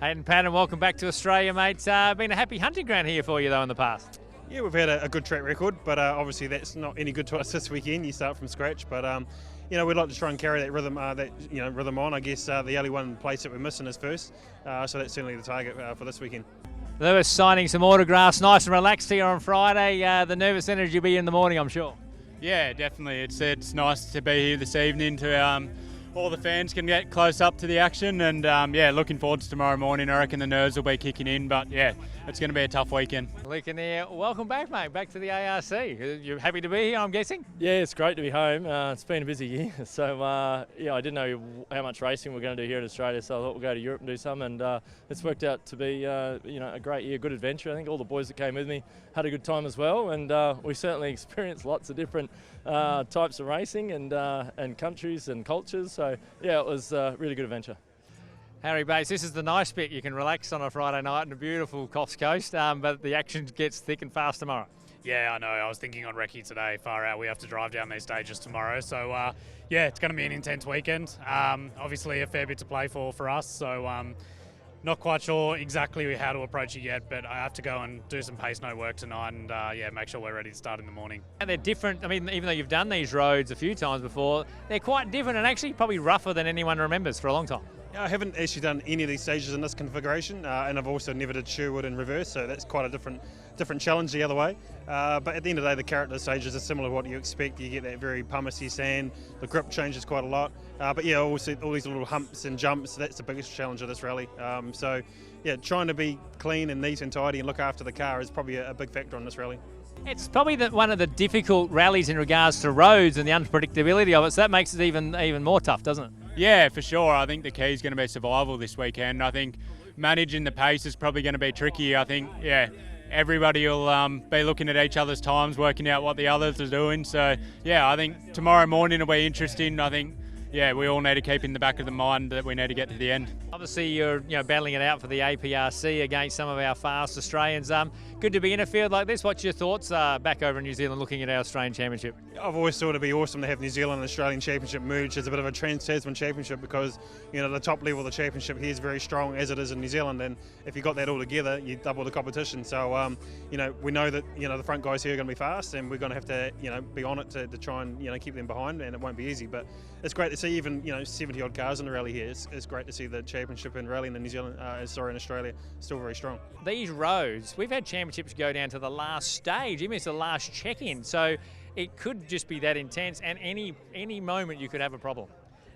And Pat, and welcome back to Australia, mate. Been a happy hunting ground here for you, though, in the past. Yeah, we've had a good track record, but obviously that's not any good to us this weekend. You start from scratch, but we'd like to try and carry that rhythm, rhythm on. I guess the only one place that we're missing is first, so that's certainly the target for this weekend. Lewis signing some autographs, nice and relaxed here on Friday. The nervous energy will be in the morning, I'm sure. Yeah, definitely. It's nice to be here this evening to all the fans can get close up to the action, and looking forward to tomorrow morning. I reckon the nerves will be kicking in, but yeah, it's going to be a tough weekend. Lincoln here, welcome back, mate, back to the ARC. You're happy to be here, I'm guessing? Yeah, it's great to be home. It's been a busy year, so I didn't know how much racing we're going to do here in Australia, so I thought we'll go to Europe and do some, and it's worked out to be a great year, good adventure. I think all the boys that came with me had a good time as well, and we certainly experienced lots of different types of racing and countries and cultures. So yeah, it was a really good adventure. Harry Bates, this is the nice bit. You can relax on a Friday night in a beautiful Coffs Coast, but the action gets thick and fast tomorrow. Yeah, I know. I was thinking on recce today, far out. We have to drive down these stages tomorrow. So, it's going to be an intense weekend. Obviously, a fair bit to play for us. So, not quite sure exactly how to approach it yet, but I have to go and do some pace note work tonight and, make sure we're ready to start in the morning. And they're different. I mean, even though you've done these roads a few times before, they're quite different and actually probably rougher than anyone remembers for a long time. I haven't actually done any of these stages in this configuration, and I've also never did Sherwood in reverse, so that's quite a different challenge the other way. But at the end of the day, the character stages are similar to what you expect. You get that very pumicy sand, the grip changes quite a lot. But yeah, also all these little humps and jumps, that's the biggest challenge of this rally. So yeah, trying to be clean and neat and tidy and look after the car is probably a big factor on this rally. It's probably one of the difficult rallies in regards to roads and the unpredictability of it, so that makes it even more tough, doesn't it? Yeah, for sure. I think the key is going to be survival this weekend. I think managing the pace is probably going to be tricky. I think, everybody will be looking at each other's times, working out what the others are doing. So, yeah, I think tomorrow morning will be interesting. I think, we all need to keep in the back of the mind that we need to get to the end. Obviously, you're battling it out for the APRC against some of our fast Australians. Good to be in a field like this. What's your thoughts back over in New Zealand looking at our Australian Championship? I've always thought it'd be awesome to have New Zealand and Australian Championship merged as a bit of a Trans-Tasman Championship, because the top level of the championship here is very strong as it is in New Zealand, and if you got that all together, you double the competition. So we know that the front guys here are going to be fast, and we're going to have to be on it to try and keep them behind, and it won't be easy. But it's great to see even 70 odd cars in the rally here. It's great to see the championship in rally in New Zealand, in Australia, still very strong. These roads, we've had championships go down to the last stage, even it's the last check-in. So it could just be that intense, and any moment you could have a problem.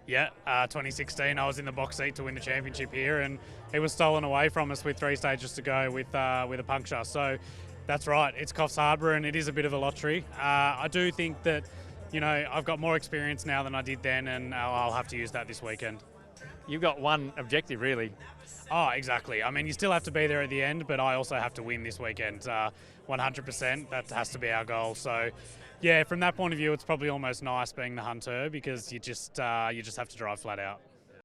Yeah, 2016, I was in the box seat to win the championship here, and it was stolen away from us with 3 stages to go with a puncture. So that's right, it's Coffs Harbour, and it is a bit of a lottery. I do think that I've got more experience now than I did then, and I'll have to use that this weekend. You've got one objective, really. Oh, exactly. I mean, you still have to be there at the end, but I also have to win this weekend. 100%, that has to be our goal. So, yeah, from that point of view, it's probably almost nice being the hunter, because you just have to drive flat out.